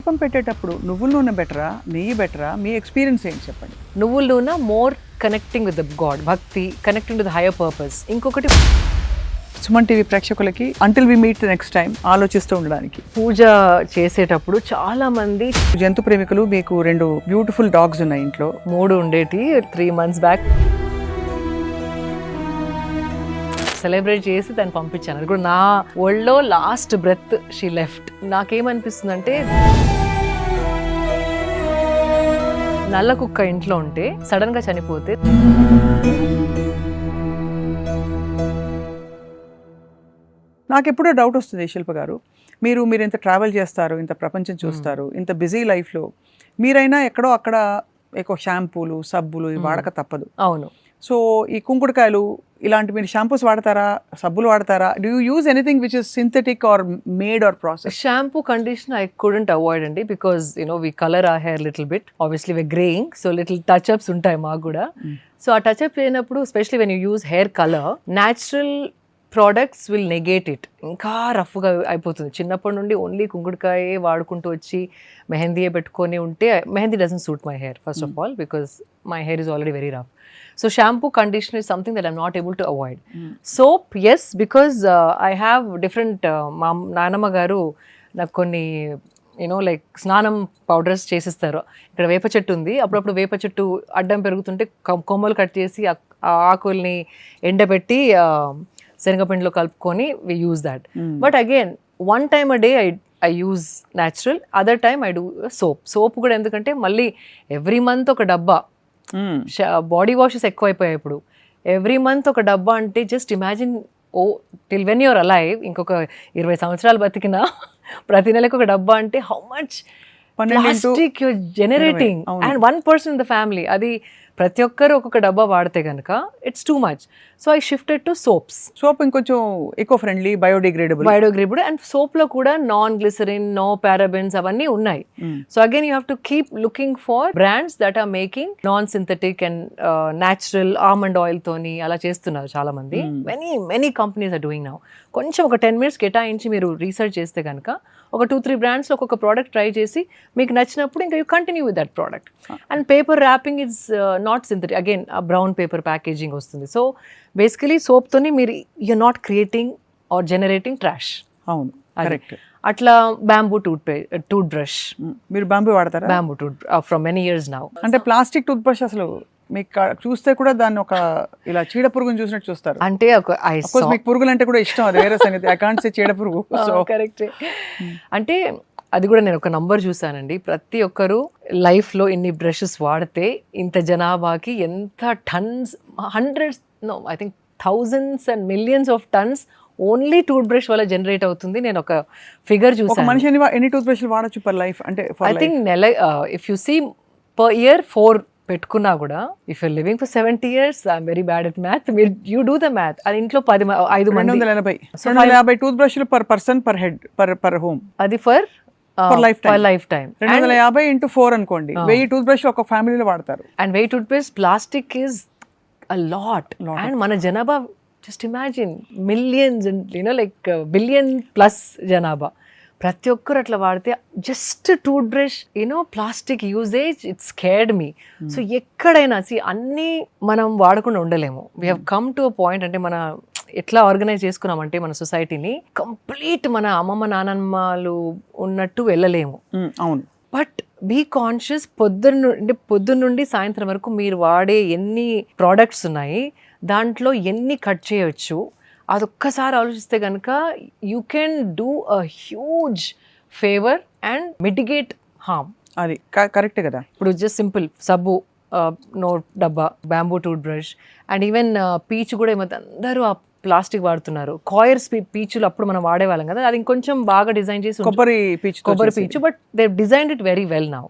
దీపం పెట్టేటప్పుడు నువ్వుల నూనె బెటరా, నెయ్యి బెటరా? మీ ఎక్స్పీరియన్స్ ఏంటి చెప్పండి. నువ్వుల నూనె more connecting with the god, భక్తి, కనెక్టింగ్ విత్ హైయర్ పర్పస్. ఇంకొకటి సుమన్ టీవీ ప్రేక్షకులకి until we meet next time ఆలోచిస్తూ ఉండడానికి, పూజ చేసేటప్పుడు చాలా మంది జంతు ప్రేమికులు, మీకు 2 బ్యూటిఫుల్ డాగ్స్ ఉన్నాయి ఇంట్లో. 3 ఉండేటి 3 months బ్యాక్ సెలబ్రేట్ చేసి దాన్ని పంపించాను. అది కూడా నా ఒళ్ళో లాస్ట్ బ్రెత్ షీ లెఫ్ట్. నాకేమనిపిస్తుంది అంటే నల్ల కుక్క ఇంట్లో ఉంటే సడన్ గా చనిపోతే నాకెప్పుడో డౌట్ వస్తుంది శిల్ప గారు, మీరు ఇంత ట్రావెల్ చేస్తారు, ఇంత ప్రపంచం చూస్తారు, ఇంత బిజీ లైఫ్లో మీరైనా ఎక్కడో అక్కడ ఎక్కువ షాంపూలు, సబ్బులు వాడక తప్పదు. అవును. సో ఈ కుంకుడుకాయలు ఇలాంటి మీరు షాంపూస్ వాడతారా, సబ్బులు వాడతారా? Do you use anything which is synthetic or made or process? Shampoo, conditioner I couldn't avoid అండి, because we color our hair little bit. Obviously we're graying, so little touch-ups ఉంటాయి మాకు కూడా. సో ఆ touch up అయినప్పుడు especially when you use hair colour, natural products will negate it. ఇంకా రఫ్గా అయిపోతుంది. చిన్నప్పటి నుండి ఓన్లీ కుంకుడుకాయే వాడుకుంటూ వచ్చి మెహందీయే పెట్టుకొని ఉంటే mehndi doesn't suit my hair first of all, because my hair is already very rough. So shampoo, conditioner is something that I'm not able to avoid. Soap, yes, because I have different నానమ్మ గారు నాకు కొన్ని like స్నానం powders చేసిస్తారు. ఇక్కడ వేప చెట్టు ఉంది, అప్పుడప్పుడు వేప చెట్టు అడ్డం పెరుగుతుంటే కొమ్మలు కట్ చేసి ఆ ఆకుల్ని ఎండబెట్టి శనగపిండిలో కలుపుకొని we use that. But again, one time a day I use natural, other time I do soap. Soap కూడా ఎందుకంటే మళ్ళీ ఎవ్రీ మంత్ ఒక డబ్బా, బాడీ వాషెస్ ఎక్కువైపోయాయి ఇప్పుడు. ఎవ్రీ మంత్ ఒక డబ్బా అంటే just imagine, till when you're alive, ఇంకొక 20 సంవత్సరాలు బతికినా ప్రతి నెలకు ఒక డబ్బా అంటే how much plastic you're generating. And 1 person in the family, అది ప్రతి ఒక్కరు ఒక్కొక్క డబ్బా వాడితే కనుక it's too much. So I shifted to soaps. Soap ఇంకొంచెం eco friendly, biodegradable and soap లో కూడా నాన్ గ్లిసరిన్, నో పారాబెన్స్ అవన్నీ ఉన్నాయి. So again you have to keep looking for brands that are making non synthetic and natural almond oil తోని అలా చేస్తున్నారు చాలా మంది. Many companies are doing now. కొంచెం ఒక 10 minutes కేటాయించి మీరు రీసెర్చ్ చేస్తే కనుక ఒక 2-3 brands ఒక్కొక్క ప్రోడక్ట్ ట్రై చేసి మీకు నచ్చినప్పుడు ఇంకా you continue with that product. And paper wrapping is not synthetic, again brown paper packaging వస్తుంది. సో బేసికలీ సోప్తోని మీరు you're not creating or generating trash. అవును, కరెక్ట్. అట్లా బ్యాంబూ టూత్ బ్రష్, మీరు బ్యాంబూ వాడతారా? Bamboo from many years now. అంటే plastic tooth brush అసలు మీకు చూస్తే కూడా దాన్ని ఒక ఇలా చీడ పురుగుని చూసినట్టు చూస్తారు. అంటే మీకు పురుగులు అంటే కూడా ఇష్టం, అది వేరే సంగతి. ఐ కాంట్ సే చీడ పురుగు. కరెక్ట్. అంటే అది కూడా నేను ఒక నంబర్ చూసానండి, ప్రతి ఒక్కరు లైఫ్ లో ఇన్ని బ్రషెస్ వాడితే ఇంత జనాభాకి ఎంత tons, hundreds, no I think thousands and millions of tons only tooth brush వల్ల జనరేట్ అవుతుంది. నేను ఒక ఫిగర్ చూసాను. మనిషి ఎన్ని టూత్ బ్రష్లు వాడచ్చు పర్ లైఫ్? అంటే I think if you see per year 4 పెట్టుకున్నా కూడా, if you're living for 70 years, I'm very bad at math, you do the math. అది ఇంట్లో 5 మంది, 250 టూత్ బ్రష్లు per person, per head, per home. అది ఫర్ లైఫ్ టైం. 250 into 4 అనుకోండి, 1000 tooth brush ఒక ఫ్యామిలీలో వాడతారు. And 1000 tooth brush, plastic is a lot. And మన జనాభా just imagine millions, like billion plus జనాభా. ప్రతి ఒక్కరు అట్లా వాడితే just tooth brush plastic usage it scared me. So ఎక్కడైనా అన్నీ మనం వాడకుండా ఉండలేము. We have come to a point, అంటే మన ఎట్లా ఆర్గనైజ్ చేసుకున్నామంటే మన సొసైటీని కంప్లీట్ మన అమ్మమ్మ నానమ్మలు ఉన్నట్టు వెళ్ళలేము. అవును. But be conscious. పొద్దున్న నుండి సాయంత్రం వరకు మీరు వాడే ఎన్ని ప్రోడక్ట్స్ ఉన్నాయి, దాంట్లో ఎన్ని కట్ చేయొచ్చు, అదొక్కసారి ఆలోచిస్తే కనుక you can do a huge favour and mitigate harm. అది కరెక్ట్ కదా. ఇప్పుడు జస్ట్ సింపుల్ సబ్బు, నో డబ్బా, bamboo tooth brush, and even peach కూడా అందరూ ఆ ప్లాస్టిక్ వాడుతున్నారు. కాయర్స్ పీచులు అప్పుడు మనం వాడేవాళ్ళం కదా, అది ఇంకొంచెం బాగా డిజైన్ చేసి కొబ్బరి పీచు, but they designed it very well now.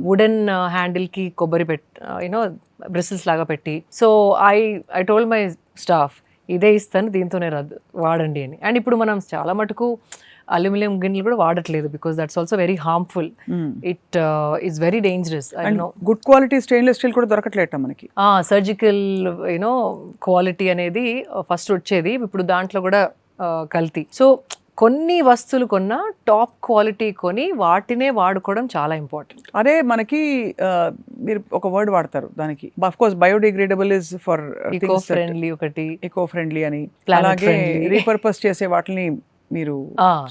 Wooden handle కి కొబ్బరి బ్రిసిల్స్ లాగా పెట్టి. So I told my staff, ఇదే ఇస్తాను, దీంతోనే వాడండి అని. అండ్ ఇప్పుడు మనం చాలా మటుకు అల్యూమినియం గిన్నెలు కూడా వాడట్లేదు, because that's also very harmful. It is very dangerous. Good quality stainless steel కూడా దొరకట్లేదు మనకి. సర్జికల్ క్వాలిటీ అనేది ఫస్ట్ వచ్చేది, ఇప్పుడు దాంట్లో కూడా కల్తీ. సో కొన్ని వస్తువులు కొన్నా టాప్ క్వాలిటీ కొని వాటినే వాడుకోవడం చాలా ఇంపార్టెంట్. అదే మనకి మీరు ఒక వర్డ్ వాడతారు దానికి, of course biodegradable is for eco friendly ఒకటి, ఈకో ఫ్రెండ్లీ అని, Planet అలాగే friendly. రీపర్పస్ చేసే వాటిని మీరు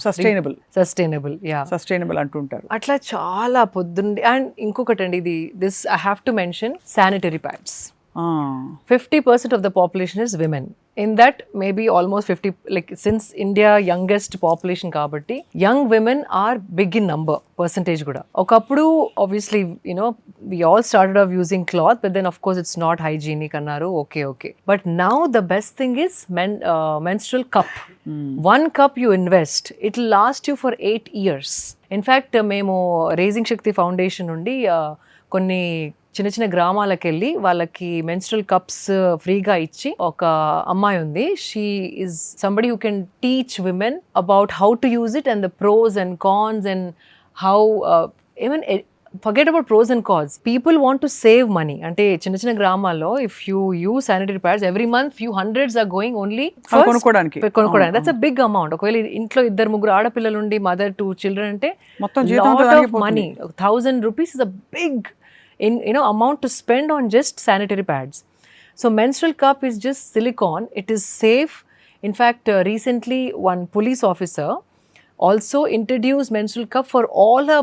సస్టైనబుల్ అంటుంటారు. అట్లా చాలా పొద్దుండి. అండ్ ఇంకొకటి అండి, this I have to mention sanitary pads. 50% of the population is women. In that, maybe almost 50, like since India youngest population kabatti, young women are big in number, percentage kuda. Okappudu, obviously, you know, we all started off using cloth, but then of course it's not hygienic annaru, okay. But now the best thing is menstrual cup. One cup you invest, it will last you for 8 years. In fact, memo Raising Shakti Foundation nundi కొన్ని చిన్న చిన్న గ్రామాలకు వెళ్ళి వాళ్ళకి menstrual cups ఫ్రీగా ఇచ్చి, ఒక అమ్మాయి ఉంది, she is somebody who can teach women about how to use it and the pros and cons and how even forget about pros and cons. People want to save money. అంటే చిన్న చిన్న గ్రామాల్లో if you use sanitary pads every month few hundreds are going only for కొనుక్కోవడానికి. That's a big amount. ఒకవేళ ఇంట్లో 2-3 ఆడపిల్లలు ఉండి mother 2 children అంటే మొత్తం జీతంతో lot of money. 1,000 rupees is a big amount to spend on just sanitary pads. So menstrual cup is just silicone. It is safe. In fact, recently one police officer also introduced menstrual cup for all her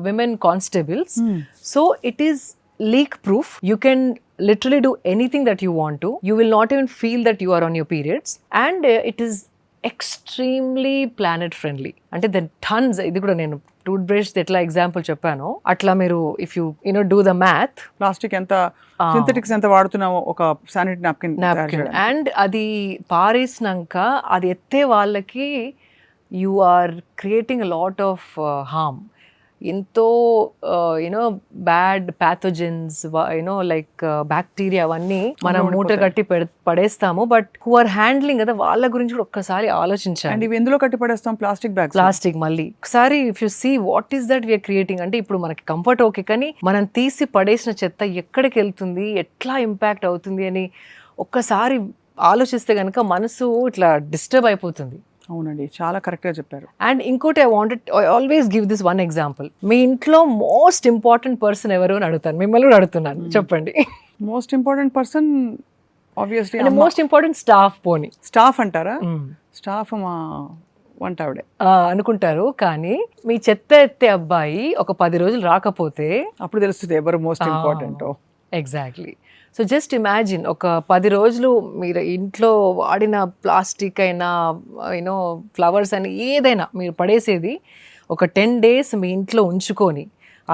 women constables. So it is leak proof. You can literally do anything that you want to. You will not even feel that you are on your periods. And it is extremely planet friendly. అంటే the tons, ఇది కూడా నేను tooth brush ఎట్లా example చెప్పాను, అట్లా మీరు if you do the math, plastic ఎంత, synthetics ఎంత వాడుతున్నామో ఒక శానిటరీ నాప్కిన్, అండ్ అది పారేసినాక అది ఎత్తే వాళ్ళకి you are creating a lot of harm. ఎంతో బ్యాడ్ ప్యాథోజన్స్, లైక్ బ్యాక్టీరియా అవన్నీ మనం మూట కట్టి పడేస్తాము. బట్ హూ ఆర్ హ్యాండ్లింగ్ కదా, వాళ్ళ గురించి కూడా ఒక్కసారి ఆలోచించాలి. ఇవి ఎందులో కట్టి పడేస్తాం? ప్లాస్టిక్ మళ్ళీ ఒకసారి if you see what is that we're creating. అంటే ఇప్పుడు మనకి కంఫర్ట్ ఓకే, కానీ మనం తీసి పడేసిన చెత్త ఎక్కడికి వెళ్తుంది, ఎట్లా ఇంపాక్ట్ అవుతుంది అని ఒక్కసారి ఆలోచిస్తే కనుక మనసు ఇట్లా డిస్టర్బ్ అయిపోతుంది. అవునండి, చాలా కరెక్ట్గా చెప్పారు. అండ్ ఇంకోటి I always give this one example. మీ ఇంట్లో మోస్ట్ ఇంపార్టెంట్ పర్సన్ ఎవరు అని అడుగుతాను, మిమ్మల్ని కూడా అడుగుతున్నాను, చెప్పండి. Most important person obviously most important staff. పోనీ స్టాఫ్ అంటారా? స్టాఫ్ మా వంట ఆవిడే అనుకుంటారు, కానీ మీ చెత్త ఎత్తే అబ్బాయి ఒక 10 రోజులు రాకపోతే అప్పుడు తెలుస్తుంది ఎవరు most important. Exactly. So just imagine, ఒక 10 రోజులు మీరు ఇంట్లో వాడిన ప్లాస్టిక్ అయినా ఫ్లవర్స్ అని ఏదైనా మీరు పడేసేది ఒక 10 days మీ ఇంట్లో ఉంచుకొని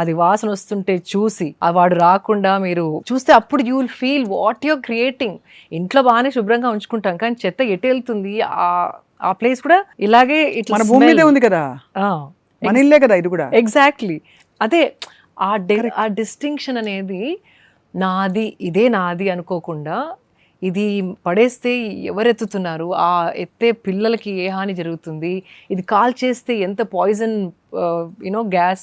అది వాసన వస్తుంటే చూసి వాడు రాకుండా మీరు చూస్తే అప్పుడు you will feel what you're creating. ఇంట్లో బాగానే శుభ్రంగా ఉంచుకుంటాం, కానీ చెత్త ఎటు వెళ్తుంది, ఆ ప్లేస్ కూడా ఇలాగే మన భూమి మీదే ఉంది కదా, మన ఇల్లే కదా ఇది కూడా. ఎగ్జాక్ట్లీ. అదే ఆ డిస్టింక్షన్ అనేది, నాది ఇదే నాది అనుకోకుండా ఇది పడేస్తే ఎవరెత్తుతున్నారు, ఆ ఎత్తే పిల్లలకి ఏ హాని జరుగుతుంది, ఇది కాల్ చేస్తే ఎంత పాయిజన్ గ్యాస్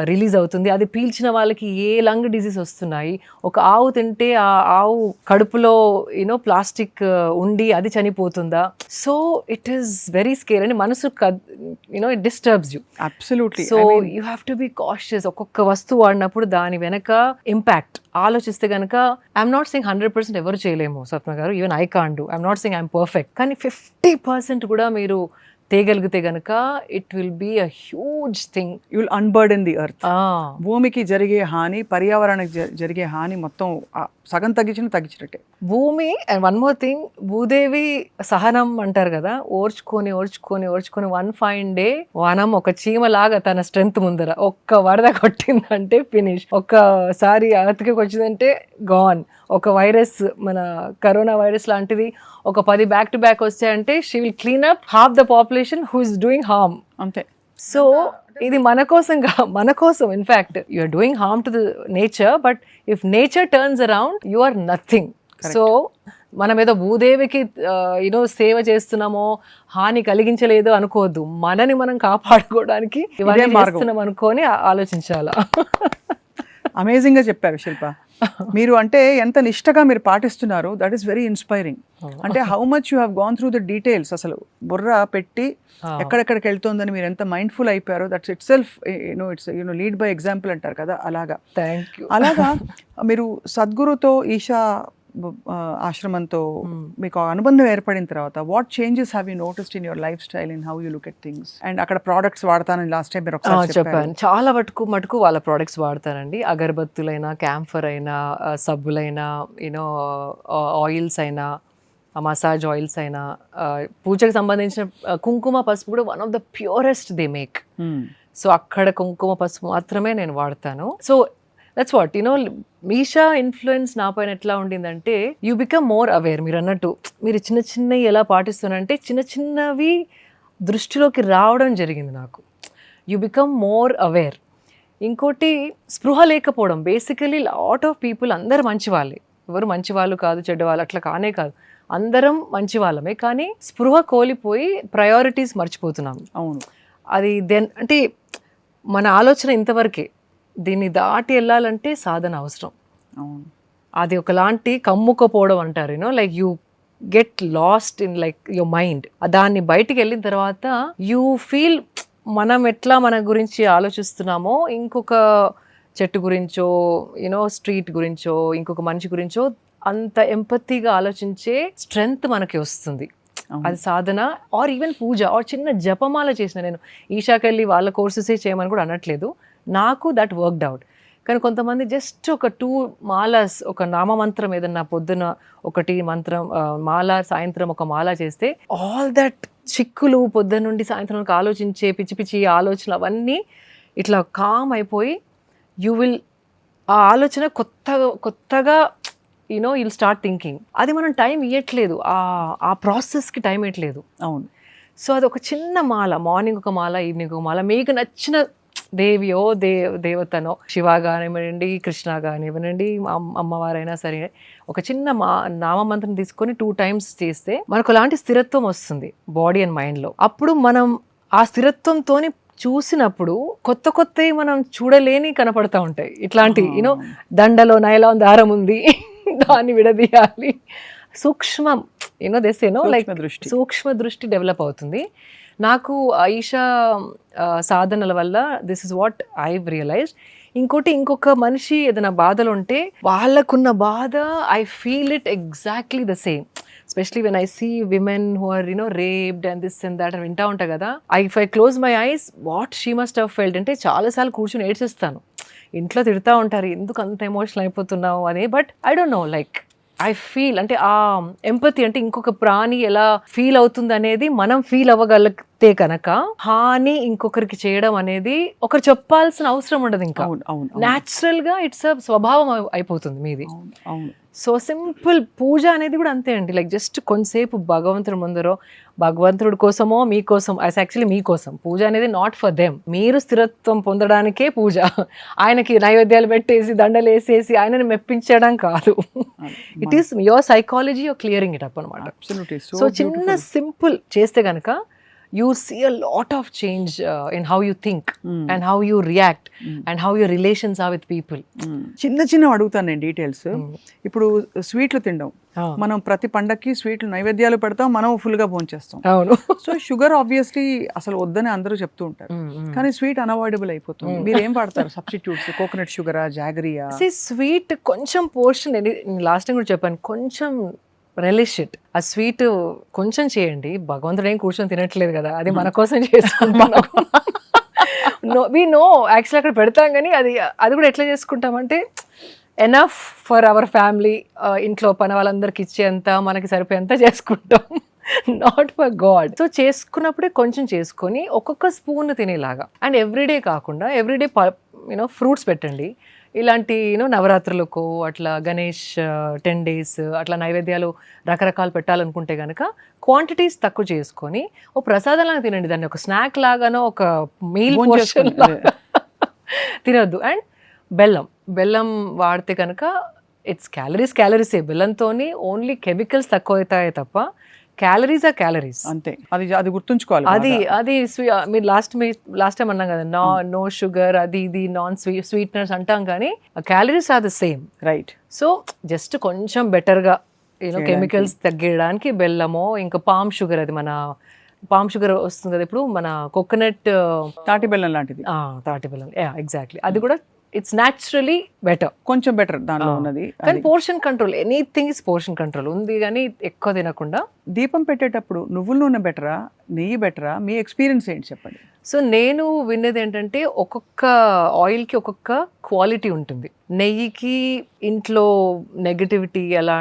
రిలీజ్ అవుతుంది, అది పీల్చిన వాళ్ళకి ఏ లంగ్ డిసీజ్ వస్తున్నాయి, ఒక ఆవు తింటే ఆ ఆవు కడుపులో ప్లాస్టిక్ ఉండి అది చనిపోతుందా. So it is very scare అని మనసు it disturbs you. Absolutely. So you have to be cautious. ఒక్కొక్క వస్తువు వాడినప్పుడు దాని వెనక ఇంపాక్ట్ ఆలోచిస్తే కనుక, ఐఎమ్ నాట్ సెయింగ్ 100% ఎవరు చేయలేము స్వప్న గారు, even I can't do, I'm not saying I'm perfect, కానీ 50% కూడా మీరు తేగలిగితే గనక it will be a huge thing. You will unburden the earth. భూమికి జరిగే హాని, పర్యావరణానికి జరిగే హాని మొత్తం సగం తగ్గించినట్టే భూమి. And one more thing, Bhudevi సహనం అంటారు కదా, ఓర్చుకొని 1 fine day వనం ఒక చీమలాగా తన స్ట్రెంగ్త్ ముందర ఒక్క వరద కొట్టిందంటే ఫినిష్. ఒక్కసారి అతికి వచ్చిందంటే గాన్. ఒక వైరస్, మన కరోనా వైరస్ లాంటిది ఒక 10 back to back వచ్చాయంటే she will clean up half the population who is doing harm. అంతే. సో ఇది మన కోసం in fact you are doing harm to the nature, but if nature turns around you are nothing. So మనం ఏదో భూదేవికి సేవ చేస్తున్నామో, హాని కలిగించలేదు అనుకోవద్దు, మనని మనం కాపాడుకోవడానికి ఇవన్నీ చేస్తున్నాం అనుకొని ఆలోచించాలా. అమేజింగ్గా చెప్పారు శిల్ప. మీరు అంటే ఎంత నిష్టగా మీరు పాటిస్తున్నారు, దట్ ఈస్ వెరీ ఇన్స్పైరింగ్. అంటే how much you have gone through the details, అసలు బుర్ర పెట్టి ఎక్కడెక్కడికి వెళ్తుందని మీరు ఎంత మైండ్ఫుల్ అయిపోయారో, that's it self it's lead by example అంటారు కదా, అలాగా. Thank you. అలాగా మీరు సద్గురుతో ఈషా ఆశ్రమంతో మీకు అనుబంధం ఏర్పడిన తర్వాత what changes have you noticed in your life style, in how you look at things? And అక్కడ ప్రోడక్ట్స్ వాడతానని లాస్ట్ టైం మీరు ఒకసారి చెప్పాను. చాలా మటుకు వాళ్ళ ప్రోడక్ట్స్ వాడతానండి. అగరబత్తులైనా, క్యాంఫర్ అయినా, సబ్బులైనా, యూనో ఆయిల్స్ అయినా, మసాజ్ ఆయిల్స్ అయినా, పూజకు సంబంధించిన కుంకుమ పసుపు కూడా one of the purest they make. So అక్కడ కుంకుమ పసుపు మాత్రమే నేను వాడతాను. So that's what Meesha influence నా పైన ఎట్లా ఉండిందంటే, యూ బికమ్ మోర్ అవేర్. మీరు అన్నట్టు మీరు చిన్న చిన్నవి ఎలా పాటిస్తున్నారంటే చిన్న చిన్నవి దృష్టిలోకి రావడం జరిగింది నాకు. You become more aware. ఇంకోటి స్పృహ లేకపోవడం. బేసికలీ లాట్ ఆఫ్ పీపుల్ అందరు మంచి వాళ్ళే, ఎవరు మంచి వాళ్ళు కాదు, చెడ్డవాళ్ళు అట్లా కానే కాదు, అందరం మంచి వాళ్ళమే. కానీ స్పృహ కోల్పోయి ప్రయారిటీస్ మర్చిపోతున్నాము. అవును, అది అంటే మన ఆలోచన ఇంతవరకే. దీన్ని దాటి వెళ్ళాలంటే సాధన అవసరం. అది ఒకలాంటి కమ్ముకపోవడం అంటారు, like you get lost in like your mind. దాన్ని బయటికి వెళ్ళిన తర్వాత యూ ఫీల్ మనం ఎట్లా మన గురించి ఆలోచిస్తున్నామో, ఇంకొక చెట్టు గురించో, స్ట్రీట్ గురించో, ఇంకొక మనిషి గురించో అంత ఎంపతిగా ఆలోచించే స్ట్రెంగ్త్ మనకి వస్తుంది. అది సాధన. ఆర్ ఈవెన్ పూజ, ఆర్ చిన్న జపమాల చేసిన, నేను ఈషాకెళ్ళి వాళ్ళ కోర్సెసే చేయమని కూడా అనట్లేదు, నాకు దట్ వర్క్డ్ అవుట్. కానీ కొంతమంది జస్ట్ ఒక 2 మాలాస్, ఒక నామమంత్రం ఏదన్నా పొద్దున ఒకటి మంత్రం మాల, సాయంత్రం ఒక మాల చేస్తే ఆల్ దట్ చిక్కులు పొద్దున్న నుండి సాయంత్రం వరకు ఆలోచించే పిచ్చి పిచ్చి ఆలోచనలు అవన్నీ ఇట్లా కామ్ అయిపోయి యూ విల్, ఆ ఆలోచన కొత్తగా యుల్ స్టార్ట్ థింకింగ్. అది మనం టైం ఇవ్వట్లేదు, ఆ ప్రాసెస్కి టైం ఇవ్వట్లేదు. అవును. సో అది ఒక చిన్న మాల, మార్నింగ్ ఒక మాల, ఈవినింగ్ ఒక మాల, మీకు నచ్చిన దేవియో దేవతనో, శివ కానివ్వండి, కృష్ణ కానివ్వండి, అమ్మవారైనా సరే, ఒక చిన్న నామమంత్రం తీసుకొని 2 times చేస్తే మనకు అలాంటి స్థిరత్వం వస్తుంది బాడీ అండ్ మైండ్లో. అప్పుడు మనం ఆ స్థిరత్వంతోని చూసినప్పుడు కొత్తవి మనం చూడలేని కనపడతా ఉంటాయి. ఇట్లాంటి దండలో నైలాన్ దారం ఉంది, దాన్ని విడదీయాలి, సూక్ష్మం లైక్ సూక్ష్మ దృష్టి డెవలప్ అవుతుంది. నాకు ఈషా సాధనల వల్ల this is what I realized. ఇంకొక మనిషి ఏదైనా బాధలు ఉంటే వాళ్ళకున్న బాధ I feel it exactly the same. Especially when I see women who are, raped and this and that, and వింటా ఉంటా కదా, if I close my eyes, what she must have felt అంటే చాలాసార్లు కూర్చొని ఏడ్చేస్తాను. ఇంట్లో తిడతా ఉంటారు, ఎందుకు అంత ఎమోషనల్ అయిపోతున్నావు అని. But I don't no, like I feel, అంటే ఆ ఎంపతి అంటే ఇంకొక ప్రాణి ఎలా ఫీల్ అవుతుంది అనేది మనం ఫీల్ అవ్వగలిగితే కనుక హాని ఇంకొకరికి చేయడం అనేది ఒకరు చెప్పాల్సిన అవసరం ఉండదు. ఇంకా న్యాచురల్ గా ఇట్స్ స్వభావం అయిపోతుంది మీది. సో సింపుల్ పూజ అనేది కూడా అంతే అండి. లైక్ జస్ట్ కొంతసేపు భగవంతుడి ముందరో, భగవంతుడి కోసమో మీకోసం, యాక్చువల్లీ మీకోసం పూజ అనేది నాట్ ఫర్ దెమ్. మీరు స్థిరత్వం పొందడానికే పూజ. ఆయనకి నైవేద్యాలు పెట్టేసి దండలు వేసేసి ఆయనని మెప్పించడం కాదు. It is your psychology, your clearing it up అనమాట. సో చిన్న సింపుల్ చేస్తే కనుక you see a lot of change in how you think and how you react and how your relations are with people. చిన్న అడుగుతాను నేను details. ఇప్పుడు స్వీట్లు తినడం, మనం ప్రతి పండక్కి స్వీట్లు నైవేద్యాలు పెడతాం, మనం ఫుల్గా భోంచేస్తాం. అవును. సో షుగర్ ఆబ్వియస్లీ అసలు వద్దని అందరూ చెప్తూ ఉంటారు, కానీ స్వీట్ అన్అవాయిడబుల్ అయిపోతుంది. మీరు ఏం వాడతారు సబ్స్టిట్యూట్స్? కోకోనట్ షుగరా, జాగరియా? స్వీట్ కొంచెం పోర్షన్, లాస్ట్ టైం కూడా చెప్పాను, కొంచెం రిలిష్ ఇట్. ఆ స్వీట్ కొంచెం చేయండి, భగవంతుడు ఏం కూర్చొని తినట్లేదు కదా, అది మన కోసం చేసుకుంటాం. వి నో యాక్చువల్లీ అక్కడ పెడతాం, కానీ అది కూడా ఎట్లా చేసుకుంటామంటే ఎనఫ్ ఫర్ అవర్ ఫ్యామిలీ, ఇంట్లో పని వాళ్ళందరికి ఇచ్చేంత, మనకి సరిపోయేంత చేసుకుంటాం, నాట్ ఫర్ గాడ్. సో చేసుకున్నప్పుడే కొంచెం చేసుకొని ఒక్కొక్క స్పూన్ తినేలాగా. అండ్ ఎవ్రీడే కాకుండా ఎవ్రీడే ఫ్రూట్స్ పెట్టండి. ఇలాంటి నవరాత్రులకు అట్లా, గణేష్ 10 days అట్లా నైవేద్యాలు రకరకాలు పెట్టాలనుకుంటే కనుక క్వాంటిటీస్ తక్కువ చేసుకొని ఓ ప్రసాదంలాగా తినండి. దాన్ని ఒక స్నాక్ లాగానో, ఒక మీల్ పోర్షన్ తినొద్దు. అండ్ బెల్లం వాడితే కనుక ఇట్స్ క్యాలరీసే. బెల్లంతో ఓన్లీ కెమికల్స్ తక్కువ అవుతాయి తప్ప క్యాలరీస్ ఆర్ క్యాలరీస్ అంతే, అది గుర్తుంచుకోవాలి. అది మీరు లాస్ట్ టైం అన్నాం కదా, నో షుగర్, అది ఇది నాన్ స్వీట్నర్స్ అంటాం, కానీ calories are the same. Right. So just కొంచెం బెటర్గా కెమికల్స్ తగ్గడానికి బెల్లమో, ఇంకా పామ్ షుగర్, అది మన పామ్ షుగర్ వస్తుంది కదా ఇప్పుడు, మన కోకోనట్ తాటి బెల్లం లాంటిది. తాటి బెల్లం, ఎగ్జాక్ట్లీ, అది కూడా ఇట్స్ న్యాచురలీ బెటర్, కొంచెం బెటర్ దానిలో ఉన్నది. కానీ portion control, anything is portion control ఉంది, కానీ ఎక్కువ తినకుండా. దీపం పెట్టేటప్పుడు నువ్వుల నూనె బెటరా, నెయ్యి బెటరా? మీ ఎక్స్పీరియన్స్ ఏంటి చెప్పండి. సో నేను విన్నది ఏంటంటే, ఒక్కొక్క ఆయిల్కి ఒక్కొక్క క్వాలిటీ ఉంటుంది. నెయ్యికి ఇంట్లో నెగటివిటీ అలా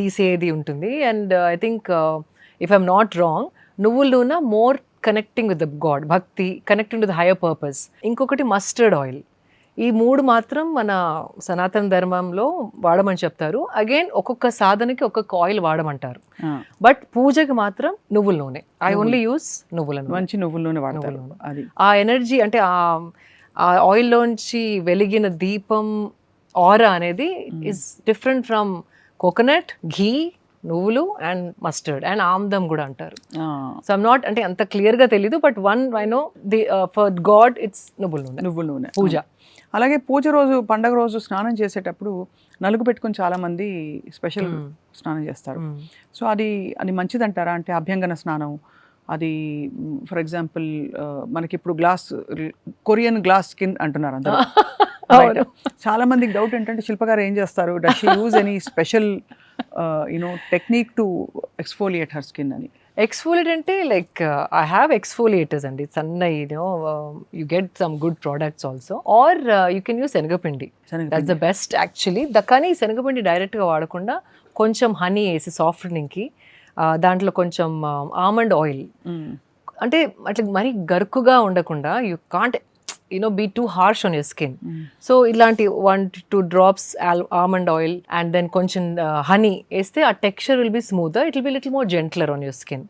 తీసేది ఉంటుంది, and I think if I'm not wrong, నువ్వుల నూనె more connecting with the god, భక్తి, connecting to the higher purpose. ఇంకొకటి మస్టర్డ్ ఆయిల్. ఈ మూడు మాత్రం మన సనాతన ధర్మంలో వాడమని చెప్తారు. అగైన్ ఒక్కొక్క సాధనకి ఒక్కొక్క ఆయిల్ వాడమంటారు, బట్ పూజకి మాత్రం నువ్వుల నూనె. ఐ ఓన్లీ యూస్ నువ్వుల నూనె, మంచి నువ్వుల నూనె వాడతారు. అది ఆ ఎనర్జీ, అంటే ఆ ఆయిల్లోంచి వెలిగిన దీపం ఆరా అనేది ఇస్ డిఫరెంట్ ఫ్రమ్ కోకోనట్, ఘీ, నువ్వులు అండ్ మస్టర్డ్ అండ్ ఆమ్దం కూడా అంటారు. సో ఐమ్ నాట్, అంటే అంత క్లియర్ గా తెలీదు, but one I know the for God it's నువ్వుల నూనె పూజ. అలాగే పూజ రోజు, పండగ రోజు స్నానం చేసేటప్పుడు నలుగు పెట్టుకుని చాలా మంది స్పెషల్ స్నానం చేస్తారు. సో అది మంచిదంటారా? అంటే అభ్యంగన స్నానం, అది ఫర్ ఎగ్జాంపుల్ మనకి ఇప్పుడు కొరియన్ గ్లాస్ స్కిన్ అంటున్నారు అందరూ. చాలా మందికి డౌట్ ఏంటంటే, శిల్ప గారు ఏం చేస్తారు, does she use any special technique to exfoliate her skin అని? ఎక్స్ఫోలియేట్ అంటే లైక్ ఐ హ్యావ్ ఎక్స్ఫోలియేటర్స్ అండి, సన్న, you get some good products also, or you can use shanagapindi, that's the best actually. కానీ శనగపిండి డైరెక్ట్గా వాడకుండా కొంచెం హనీ వేసి సాఫ్ట్నింగ్కి, దాంట్లో కొంచెం ఆమండ్ ఆయిల్, అంటే అట్లా మరీ గరుకుగా ఉండకుండా, you can't be too harsh on your skin. So ilanti 1-2 drops almond oil and then koncham honey este, a texture will be smoother, it will be a little more gentler on your skin.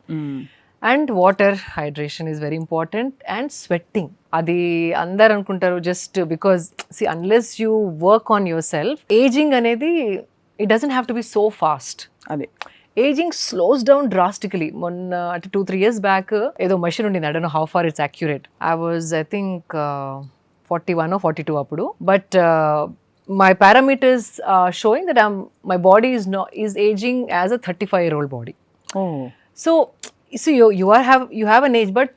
And water hydration is very important, and sweating, adi andaru anukuntaru, just because see, unless you work on yourself, aging anedi it doesn't have to be so fast. Adi aging slows down drastically. Monna 2-3 years back edo machine undindi, I don't know how far it's accurate. I was, I think 41 or 42 appudu, but my parameters are showing that my body is aging as a 35-year-old body. So you have an age, but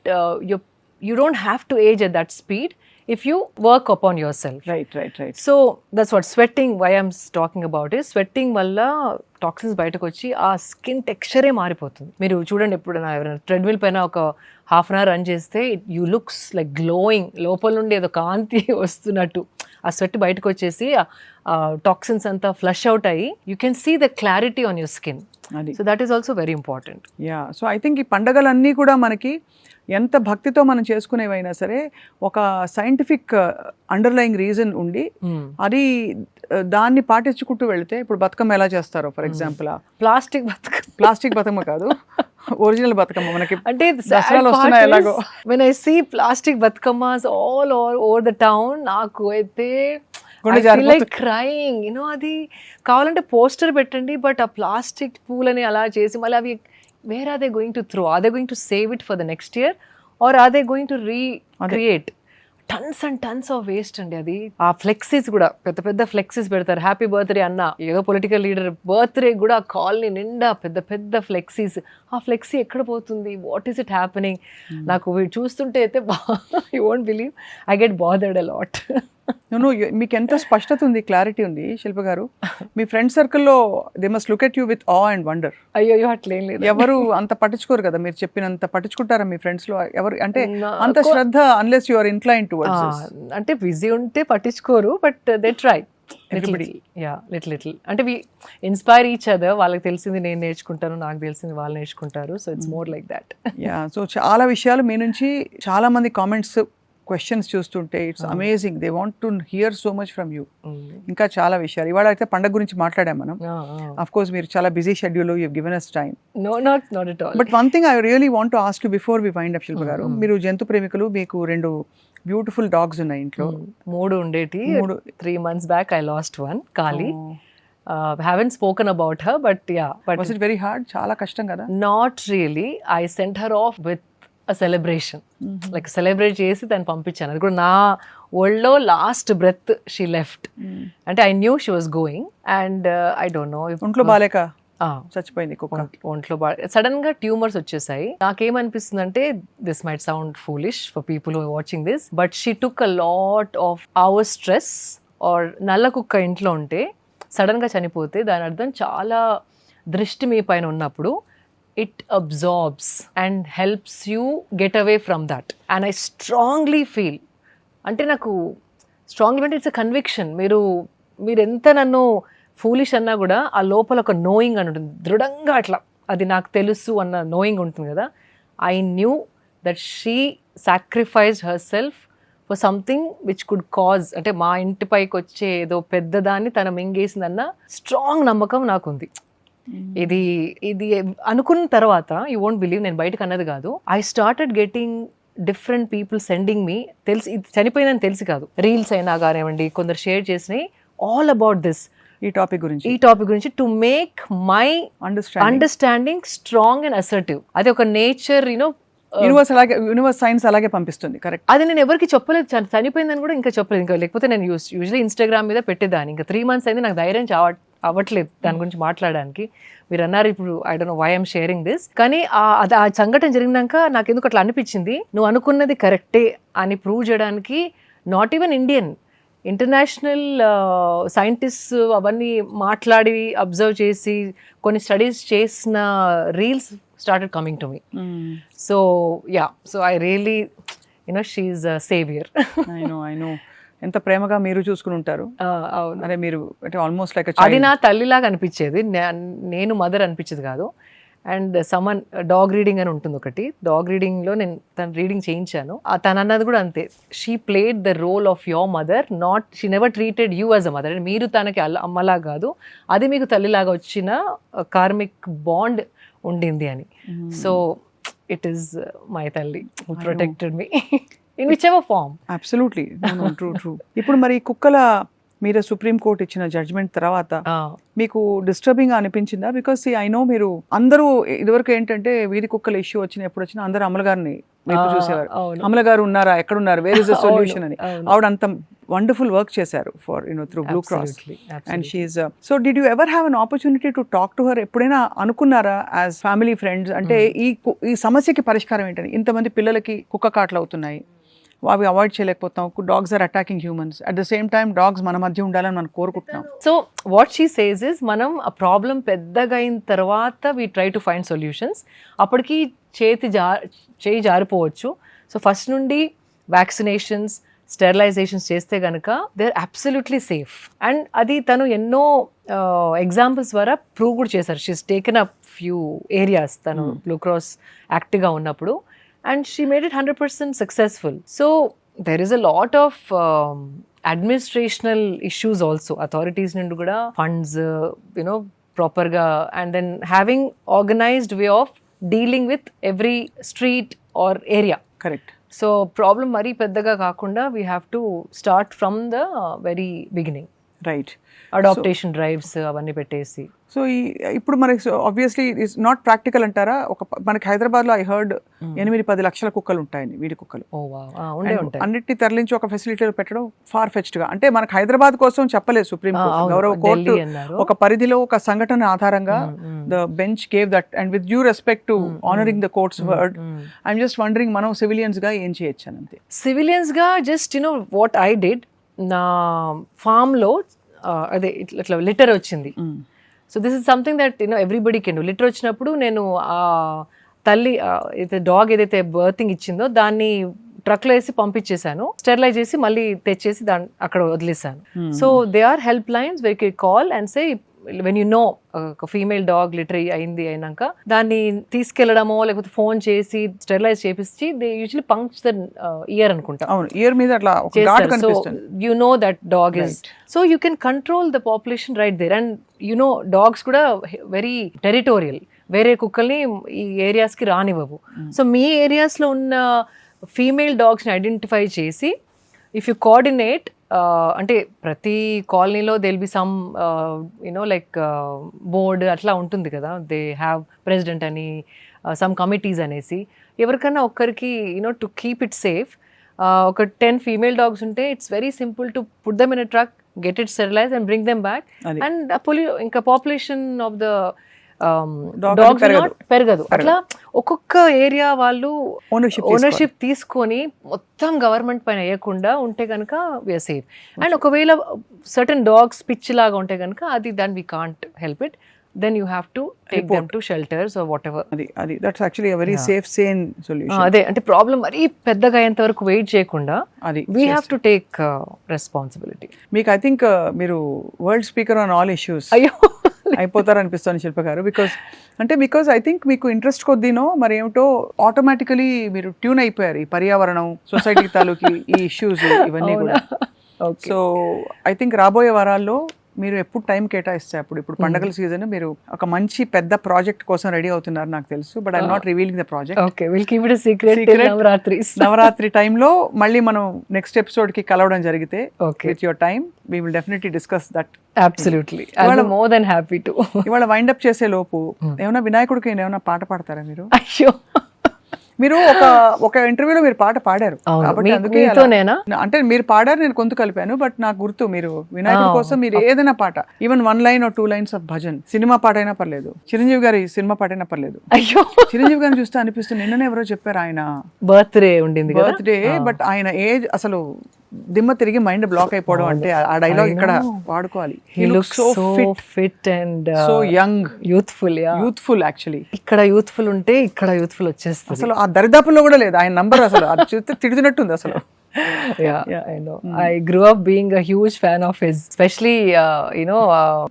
you don't have to age at that speed if you work upon yourself. Right. So that's what sweating, why I'm talking about is sweating valla toxins బయటకు వచ్చి ఆ skin టెక్స్చరే మారిపోతుంది. మీరు చూడండి, ఎప్పుడైనా ఎవరైనా treadmill పైన ఒక హాఫ్ అన్ అవర్ రన్ చేస్తే యూ లుక్స్ లైక్ గ్లోయింగ్, లోపల నుండి ఏదో కాంతి వస్తున్నట్టు, ఆ స్వెట్ బయటకు వచ్చేసి ఆ టాక్సిన్స్ అంతా ఫ్లష్ అవుట్ అయ్యి you can see the clarity on your skin. So that is also very important. So I think ఈ పండగలన్నీ కూడా మనకి ఎంత భక్తితో మనం చేసుకునేవైనా సరే, ఒక సైంటిఫిక్ అండర్లయింగ్ రీజన్ ఉండి అది దాన్ని పాటించుకుంటూ వెళ్తే, ఇప్పుడు బతుకమ్మ ఎలా చేస్తారో ఫర్ ఎగ్జాంపుల్, ప్లాస్టిక్ బతుకమ్మ కాదు, ఒరిజినల్ బతుకమ్మ మనకి అంటే దసరాలు వస్తున్నాయి ఎలాగో. when I see plastic Bathukammas all over the town, నాకు అయితే I feel like crying, అది కావాలంటే పోస్టర్ పెట్టండి, బట్ ఆ ప్లాస్టిక్ పూలని అలా చేసి మళ్ళీ అవి where are they going to throw? Are they going to save it for the next year, or are they going to recreate? Tons and tons of waste అండి. అది ఆ ఫ్లెక్సీస్ కూడా పెద్ద పెద్ద ఫ్లెక్సీస్ పెడతారు, హ్యాపీ బర్త్డే అన్న, ఏదో political leader birthday కూడా కాలనీ నిండా పెద్ద పెద్ద ఫ్లెక్సీస్. ఆ ఫ్లెక్సీ ఎక్కడ పోతుంది? What is it happening? నాకు చూస్తుంటే అయితే you won't believe, I get bothered a lot. మీకు ఎంత స్పష్టత ఉంది, క్లారిటీ ఉంది శిల్ప గారు. మీ ఫ్రెండ్ సర్కిల్లో they must look at you with ఆ అండ్ వండర్. అయ్యో అట్లేం లేదు, ఎవరు అంత పట్టించుకోరు కదా, మీరు చెప్పినంత పట్టించుకుంటారా మీ ఫ్రెండ్స్ లో ఎవరు? అంటే అంత శ్రద్ధ, unless you are incline towards this. అంటే బిజీ ఉంటే పట్టించుకోరు, బట్ దే ట్రై లిటిల్. అంటే వి ఇన్స్పైర్ ఈచ్ అదర్. వాళ్ళకి తెలిసింది నేను నేర్చుకుంటాను, నాకు తెలిసింది వాళ్ళు నేర్చుకుంటారు. So it's more like that. So చాలా విషయాలు మీ నుంచి చాలా మంది కామెంట్స్, క్వశ్చన్స్ చూస్తుంటే it's amazing. They want to hear so much from you. ఇంకా చాలా విషయాలు. ఇవాళ అయితే పండగ గురించి మాట్లాడాం మనం. ఆఫ్ కోర్స్ మీరు చాలా busy schedule, you given us time. No, not at all. But one thing I really want to ask you before we wind up, శిల్ప గారు, మీరు జంతు ప్రేమికులు, మీకు 2 బ్యూటిఫుల్ డాగ్స్ ఉన్నాయి ఇంట్లో. 3 ఉండేటి. 3 months back I lost one, Kali. haven't spoken about her, but yeah, but was it very hard? చాలా కష్టం కదా. not really. I sent her off with a celebration, like celebrate చేసి దాన్ని పంపించాను. అది కూడా నా ఒళ్ళో లాస్ట్ బ్రెత్ షీ లెఫ్ట్. అంటే I knew she was going and I don't no ఒంట్లో బాలేక చచ్చిపోయింది కుక్క. ఒంట్లో సడన్ గా ట్యూమర్స్ వచ్చేసాయి. నాకేమనిపిస్తుంది అంటే this might sound foolish for people who are watching this, but she took a lot of our stress. ఆర్ నల్ల కుక్క ఇంట్లో ఉంటే సడన్ గా చనిపోతే దాని అర్థం చాలా దృష్టి మీ పైన ఉన్నప్పుడు it absorbs and helps you get away from that. And I strongly feel, అంటే నాకు స్ట్రాంగ్లీ అంటే ఇట్స్ అ కన్విక్షన్. మీరు ఎంత నన్ను ఫూలిష్ అన్నా కూడా ఆ లోపల ఒక నోయింగ్ అని ఉంటుంది, దృఢంగా అట్లా అది నాకు తెలుసు అన్న నోయింగ్ ఉంటుంది కదా. I knew that she sacrificed her self for something which could cause, అంటే మా ఇంటిపైకి వచ్చే ఏదో పెద్దదాన్ని తన మింగేసిందన్న స్ట్రాంగ్ నమ్మకం నాకుంది. ఇది అనుకున్న తర్వాత యూ వోంట్ బిలీవ్, నేను బయటకు అన్నది కాదు, I started getting different people sending me, తెలిసి ఇది చనిపోయిందని తెలిసి కాదు, రీల్స్ అయినా కానివ్వండి కొందరు షేర్ చేసినాయి ఆల్ అబౌట్ దిస్, ఈ టాపిక్ గురించి to make my understanding strong and assertive. అది ఒక నేచర్ యూనివర్స్ సైన్స్ అలాగే పంపిస్తుంది. కరెక్ట్. అది నేను ఎవరికి చెప్పలేదు, చనిపోయిందని కూడా ఇంకా చెప్పలేదు. ఇంకా లేకపోతే నేను యూజువల్లీ ఇన్స్టాగ్రామ్ మీద పెట్టేదాన్ని. ఇంకా 3 months అయింది, నాకు ధైర్యం అవ్వట్లేదు దాని గురించి మాట్లాడడానికి. మీరు అన్నారు ఇప్పుడు I don't know why I'm sharing this, కానీ ఆ సంఘటన జరిగినాక నాకు ఎందుకు అట్లా అనిపించింది, నువ్వు అనుకున్నది కరెక్టే అని ప్రూవ్ చేయడానికి not even Indian, international scientist అవన్నీ మాట్లాడి అబ్జర్వ్ చేసి కొన్ని స్టడీస్ చేసిన reels started coming to me. So yeah, so I really, she's a savior. I know ఎంత ప్రేమగా మీరు చూసుకుని ఉంటారు. అరే మీరు అంటే ఆల్మోస్ట్ లైక్ అది నా తల్లిలాగా అనిపించేది, నేను మదర్ అనిపించేది కాదు. అండ్ సమన్ డాగ్ రీడింగ్ అని ఉంటుంది ఒకటి, డాగ్ రీడింగ్లో నేను తన రీడింగ్ చేయించాను. తను అన్నది కూడా అంతే, she played the role of your mother, not she never treated you as a mother. అంటే మీరు తనకి అమ్మలా కాదు, అది మీకు తల్లిలాగా వచ్చిన కార్మిక్ బాండ్ ఉండింది అని. సో ఇట్ ఈస్ మై తల్లి who protected me in whichever form. Absolutely true. ఇప్పుడు మరి కుక్కల మీరు సుప్రీం కోర్ట్ ఇచ్చిన జడ్జ్మెంట్ తర్వాత మీకు డిస్టర్బింగ్ గా అనిపించిందా? బికాస్ ఐ నో మీరు అందరూ ఇదివరకు ఏంటంటే వీధి కుక్కల ఇష్యూ వచ్చిన ఎప్పుడు వచ్చినా అందరూ అమల గారిని చూసేవారు, అమల గారు ఉన్నారా, ఎక్కడున్నారు, వేర్ ఇస్ ద సొల్యూషన్ అని. ఆవిడ అంత వండర్ఫుల్ వర్క్ చేశారు for through blue cross and she's. So did you ever have an opportunity to talk to her? ఎప్పుడైనా అనుకున్నారా యాజ్ ఫ్యామిలీ ఫ్రెండ్స్, అంటే ఈ సమస్యకి పరిష్కారం ఏంటని? ఇంతమంది పిల్లలకి కుక్క కాట్లు అవుతున్నాయి, అవి అవాయిడ్ చేయలేకపోతాం, dogs are attacking humans, at the same time dogs మన మధ్య ఉండాలని మనం కోరుకుంటున్నాం. So what she says is, మనం ఆ ప్రాబ్లం పెద్దగా అయిన తర్వాత we try to find solutions. అప్పటికి చేయి జారిపోవచ్చు. సో ఫస్ట్ నుండి వ్యాక్సినేషన్స్, స్టెరిలైజేషన్స్ చేస్తే కనుక they are absolutely safe. And అది తను ఎన్నో ఎగ్జాంపుల్స్ ద్వారా ప్రూవ్ కూడా చేశారు. She's taken up few areas తను బ్లూ క్రాస్ యాక్టివ్గా ఉన్నప్పుడు, and she made it 100% successful. So there is a lot of administrational issues also, authorities nindu kuda funds proper ga, and then having organized way of dealing with every street or area. Correct. So problem mari peddaga kaakunda we have to start from the very beginning. Right. Adaptation drives అవన్నీ పెట్టేసి. So ఇప్పుడు మనకి obviously it's not practical అంటారా? మనకి హైదరాబాద్లో I heard 8-10 లక్షల కుక్కలు ఉంటాయని, వీడి కుక్కలు అన్నిటిని తరలించి ఒక ఫెసిలిటీలో పెట్టడం ఫార్ ఫెచ్డ్గా. అంటే మనకు హైదరాబాద్ కోసం చెప్పలేదు సుప్రీం కోర్టు, గౌరవ కోర్టు ఒక పరిధిలో ఒక సంఘటన ఆధారంగా the bench gave that. And with due respect to honoring the courts word, I'm just wondering మనం సివిలియన్స్ గా ఏం చేయొచ్చు అని. అంతే, సివిలియన్స్ గా జస్ట్ వాట్ ఐ డిడ్, నా ఫామ్ లో అదే ఇట్లా లిటర్ వచ్చింది. So this is something that everybody can do. Litter వచ్చినప్పుడు నేను ఆ తల్లి డాగ్ ఏదైతే బర్తింగ్ ఇచ్చిందో దాన్ని ట్రక్లో వేసి పంపించేశాను, స్టెరిలైజ్ చేసి మళ్ళీ తెచ్చేసి అక్కడ వదిలేసాను. So they are help lines where you call and say when you know ఒక ఫీమేల్ డాగ్ లిటర్ అయినాక దాన్ని తీసుకెళ్లడమో లేకపోతే ఫోన్ చేసి స్టెరిలైజ్ చేపించి they usually punch the ear అనుకుంటా, ఇయర్ మీద అట్లా you know that dog is, so you can control the population right there. And dogs కూడా వెరీ టెరిటోరియల్, వేరే కుక్కల్ని ఈ ఏరియాస్ కి రానివ్వవు. సో మీ ఏరియాస్ లో ఉన్న ఫీమేల్ డాగ్స్ ని ఐడెంటిఫై చేసి ఇఫ్ యూ కోఆర్డినేట్ అంటే ప్రతి కాలనీలో there'll be some like board అట్లా ఉంటుంది కదా, దే హ్యావ్ ప్రెసిడెంట్ అని సమ్ కమిటీస్ అనేసి. ఎవరికన్నా ఒక్కరికి టు కీప్ ఇట్ సేఫ్ ఒక 10 ఫీమేల్ డాగ్స్ ఉంటే it's very simple to put them in a truck, get it sterilize and bring them back. And ఇంకా పాపులేషన్ ఆఫ్ ద డాగ్స్ పెరగదు. అట్లా ఒక్కొక్క ఏరియా వాళ్ళు ఓనర్షిప్ తీసుకొని మొత్తం గవర్నమెంట్ పైన వేయకుండా ఉంటే కనుక వీఆర్ సేఫ్. అండ్ ఒకవేళ సర్టన్ డాగ్స్ పిచ్ లాగా ఉంటే కనుక అది then we can't help it, then you have to take them to shelters or whatever. అది that's actually a very safe sane solution. అదే అంటే ప్రాబ్లం మరీ పెద్దగా అయ్యేంత వరకు వెయిట్ చేయకుండా we have to take responsibility. మీకు ఐ థింక్ మీరు world speaker on all issues అయ్యో అయిపోతారు అనిపిస్తుంది శిల్ప గారు. బికాస్ ఐ థింక్ మీకు ఇంట్రెస్ట్ కొద్దీనో మరి ఏమిటో ఆటోమేటికలీ మీరు ట్యూన్ అయిపోయారు ఈ పర్యావరణం, సొసైటీ తాలూకి ఈ ఇష్యూస్ ఇవన్నీ కూడా. సో ఐ థింక్ రాబోయే వారాల్లో మీరు ఎప్పుడు టైం కేటాయిస్తే ఇప్పుడు పండగల సీజన్ మీరు ఒక మంచి పెద్ద ప్రాజెక్ట్ కోసం రెడీ అవుతున్నారు నాకు తెలుసు, but I'm not revealing the project. Okay, will keep it a secret Navratri టైంలో మళ్ళీ మనం నెక్స్ట్ ఎపిసోడ్ కి కలవడం జరిగితే with your time we will definitely discuss that. Absolutely, I'll be more than happy to. ఇవాళ వైండ్ అప్ చేసే లోపు ఏమైనా వినాయకుడికి ఏమైనా పాట పాడతారా మీరు? అయ్యో, మీరు ఒక ఇంటర్వ్యూలో మీరు పాట పాడారు కాబట్టి అందుకే అంటే మీరు పాడారు, నేను కొంత కలిపాను, బట్ నాకు గుర్తు మీరు వినాయకుడి కోసం మీరు ఏదైనా పాట, even 1 line or 2 lines of bhajan, cinema పాట అయినా పర్లేదు, చిరంజీవి గారి సినిమా పాట అయినా పర్లేదు. అయ్యో, చిరంజీవి గారిని చూస్తే అనిపిస్తుంది నిన్ననే ఎవరో చెప్పారు ఆయన బర్త్డే ఉండింది, బర్త్డే, బట్ ఆయన ఏజ్ అసలు దిమ్మ తిరిగి మైండ్ బ్లాక్ అయిపోవడం అంటే ఆ డైలాగ్ ఇక్కడ వాడుకోవాలి. He looks so fit and so young, youthful actually. ఇక్కడ యూత్ఫుల్ ఉంటే ఇక్కడ యూత్ఫుల్ వచ్చేస్తుంది. అసలు ఆ దరిదాపుల్లో కూడా లేదు ఆయన నంబర్, అసలు అది చూస్తే తిడుతున్నట్టుంది అసలు. Yeah, I know. I grew up being a huge fan of his, especially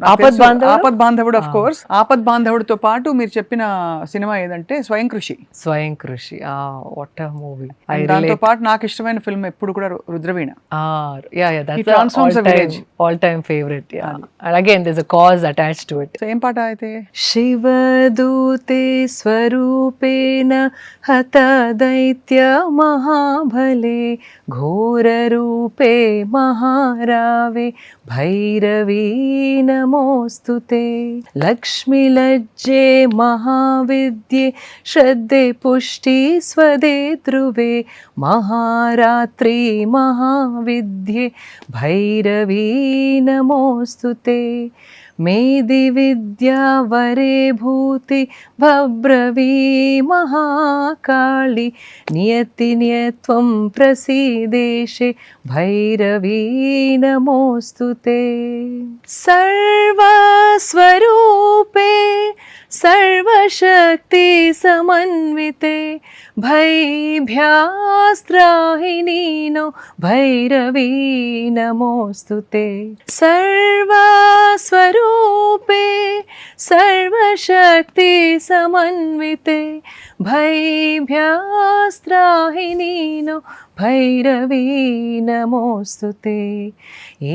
Aapad Bandhavudu, of course. Aapad Bandhavuduతో పాటు మీరు చెప్పిన సినిమా ఏదంటే స్వయం కృషి. What a movie. దాంతో పాటు నాకు ఇష్టమైన ఫిల్మ్ ఎప్పుడు కూడా Rudraveena. Yeah, that's all time favorite. Yeah, and again there's a cause attached to it. So ఏం పాట అయితే? శివదూతే స్వరూపేణ హత దైత్య మహాబలే ఘోరరూపే మహారావే భైరవీ నమోస్తుతే లక్ష్మీలజ్జే మహావిద్యే శ్రద్ధే పుష్టి స్వదే ధ్రువే మహారాత్రి మహావిద్యే భైరవీ నమోస్తుతే మేది విద్యా వరే భూతి భబ్రవీ మహాకాళి నియతి నియత్వం ప్రసీదేశే భైరవీ నమోస్తుతే సర్వస్వరూపే సర్వశక్తి సమన్వితే భైభ్యాస్త్రాహినీనో భైరవీ నమోస్తుతే సర్వస్వరూపే సర్వశక్తి సమన్వితే భైభ్యాస్త్రాహినీనో భైరవీ నమోస్తుతే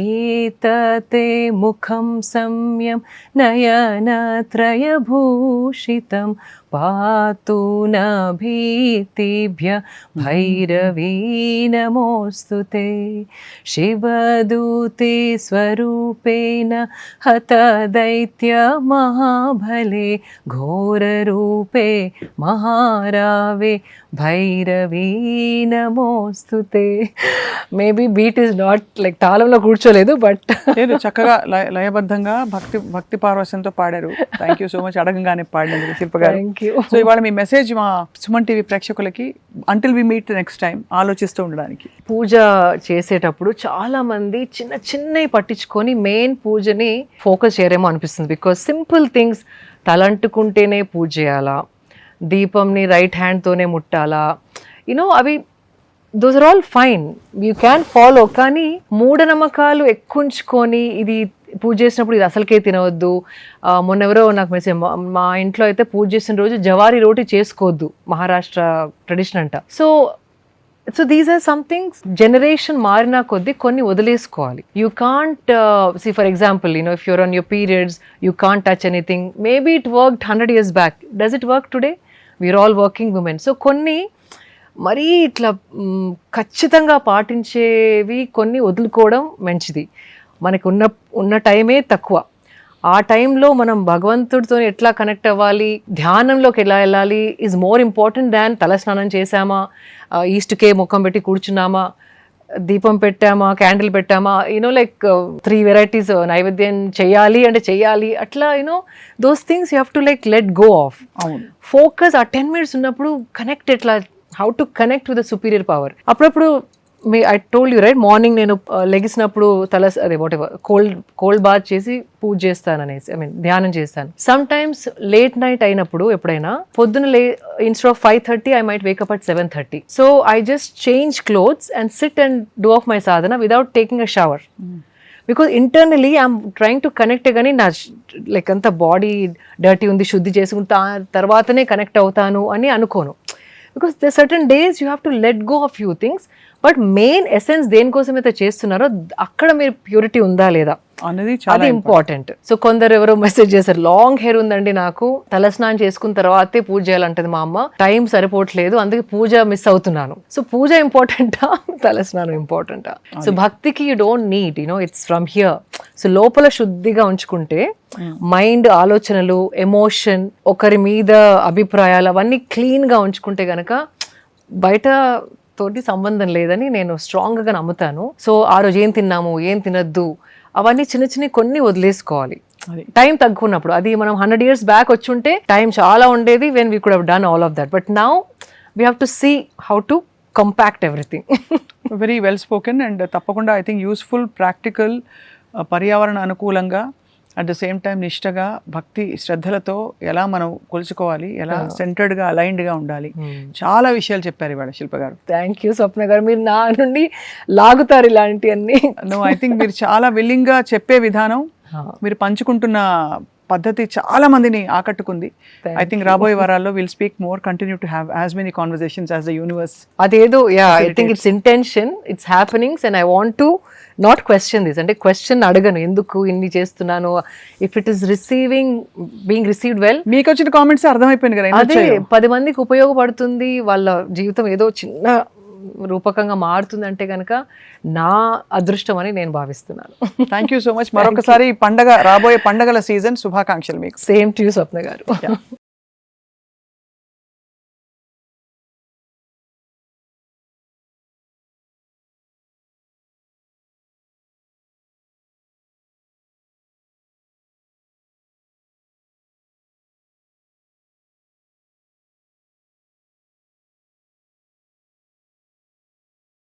ఏతతే ముఖం సంయం నయనత్రయభూషితం పాతు న భీతిభ్య భైరవీ నమోస్తుతే శివదూతే స్వరూపేణ హత దైత్య మహాబలే ఘోరరూపే మహారావే భైరవీ నమోస్తుతే. Maybe beat is not like తాళంలో కూర్చోలేదు, బట్ లేదు చక్కగా లయబద్ధంగా భక్తి పారవశ్యంతో పాడారు. థ్యాంక్ యూ సో మచ్ అడగంగానే పాడినందుకు శిల్ప గారు. సో ఇవాళ మీ మెసేజ్ మా సుమన్ టీవీ ప్రేక్షకులకి, until we meet next time, ఆలోచిస్తూ ఉండడానికి. పూజ చేసేటప్పుడు చాలా మంది చిన్న చిన్నవి పట్టించుకొని మెయిన్ పూజని ఫోకస్ చేయరేమో అనిపిస్తుంది. బికాస్ సింపుల్ థింగ్స్, తలంటుకుంటేనే పూజ చేయాలా, దీపంని రైట్ హ్యాండ్తోనే ముట్టాలా, అవి those are all fine, you can follow. కానీ మూఢనమ్మకాలు ఎక్కుంచుకొని ఇది పూజ చేసినప్పుడు ఇది అసలుకే తినవద్దు. మొన్నెవరో నాకు మెసేజ్, మా ఇంట్లో అయితే పూజ చేసిన రోజు జవారీ రోటీ చేసుకోవద్దు, మహారాష్ట్ర ట్రెడిషన్ అంట. So these are somethings generation మారినా కొద్దీ కొన్ని వదిలేసుకోవాలి. You can't see for example if you're on your periods you can't touch anything. Maybe it worked 100 years back, does it work today? We are all working women. So కొన్ని మరీ ఇట్లా ఖచ్చితంగా పాటించేవి కొన్ని వదులుకోవడం మంచిది. మనకు ఉన్న టైమే తక్కువ. ఆ టైంలో మనం భగవంతుడితో ఎట్లా కనెక్ట్ అవ్వాలి, ధ్యానంలోకి ఎలా వెళ్ళాలి ఈజ్ మోర్ ఇంపార్టెంట్ దాన్ తలస్నానం చేసామా, ఈస్ట్కే ముఖం పెట్టి కూర్చున్నామా, దీపం పెట్టామా, క్యాండిల్ పెట్టామా, లైక్ 3 varieties నైవేద్యం చేయాలి అంటే చెయ్యాలి, అట్లా those things you have to like let go of. Focus ఆ 10 minutes ఉన్నప్పుడు కనెక్ట్, ఎట్లా how to connect with the superior power. అప్పుడప్పుడు I told you right, morning నేను లెగిసినప్పుడు వాట్ ఎవర్ కోల్డ్ బాత్ చేసి పూజ చేస్తాను అనేసి, ధ్యానం చేస్తాను. సమ్ టైమ్స్ లేట్ నైట్ అయినప్పుడు ఎప్పుడైనా పొద్దున instead of 5:30 I might wake up at 7:30. So I just change clothes and SIT and do of my Sadhana without taking a shower. Because internally I'm trying to connect, కానీ నా like అంత body dirty ఉంది, శుద్ధి చేసుకుంటా తర్వాతనే connect అవుతాను అని అనుకోను. Because the certain days you have to let go of few things. But main essence దేనికోసం అయితే చేస్తున్నారో అక్కడ మీరు ప్యూరిటీ ఉందా లేదా అది ఇంపార్టెంట్. సో కొందరు ఎవరో మెసేజ్ చేశారు, లాంగ్ హెయిర్ ఉందండి నాకు, తలస్నానం చేసుకున్న తర్వాతే పూజ చేయాలంటది మా అమ్మ, టైం సరిపోవట్లేదు, అందుకే పూజ మిస్ అవుతున్నాను. సో పూజ ఇంపార్టెంటా, తలస్నానం ఇంపార్టెంటా? సో భక్తికి you don't need it's from here. So లోపల శుద్ధిగా ఉంచుకుంటే మైండ్, ఆలోచనలు, ఎమోషన్, ఒకరి మీద అభిప్రాయాలు అవన్నీ క్లీన్ గా ఉంచుకుంటే గనక బయట తోటి సంబంధం లేదని నేను స్ట్రాంగ్గా నమ్ముతాను. సో ఆ రోజు ఏం తిన్నాము, ఏం తినద్దు, అవన్నీ చిన్న చిన్న కొన్ని వదిలేసుకోవాలి టైం తగ్గున్నప్పుడు. అది మనం 100 years బ్యాక్ వచ్చుంటే టైం చాలా ఉండేది, when we could have done all of that. But now we have to see how to compact everything. Very well spoken and తప్పకుండా ఐ థింక్ యూస్ఫుల్, ప్రాక్టికల్, పర్యావరణ అనుకూలంగా, అట్ ద సేమ్ టైం నిష్టగా, భక్తి శ్రద్ధలతో ఎలా మనం కొలుచుకోవాలి, ఎలా సెంటర్డ్గా, అలైన్డ్గా ఉండాలి, చాలా విషయాలు చెప్పారు ఇవాళ శిల్ప గారు. థ్యాంక్ యూ స్వప్న గారు, మీరు నా నుండి లాగుతారు ఇలాంటివన్నీ. ఐ థింక్ మీరు చాలా విల్లింగ్గా చెప్పే విధానం, మీరు పంచుకుంటున్న పద్ధతి చాలా మందిని ఆకట్టుకుంది. ఐ థింక్ రాబోయే వారాల్లో will speak more, continue to have as many conversations as the universe. అదేదో I think it's intention, it's happenings and I want to not question this. అంటే క్వశ్చన్ అడగను, ఎందుకు ఇన్ని చేస్తున్నాను. If it is being received well, మీకు వచ్చిన comments అర్థమైపోయింది కదా, అదే 10 మందికి ఉపయోగపడుతుంది, వాళ్ళ జీవితం ఏదో చిన్న రూపకంగా మారుతుందంటే కనుక నా అదృష్టం అని నేను భావిస్తున్నాను. Thank you so much. మరొకసారి రాబోయే పండగల సీజన్ శుభాకాంక్షలు మీకు. సేమ్ టు యూ స్వప్న గారు.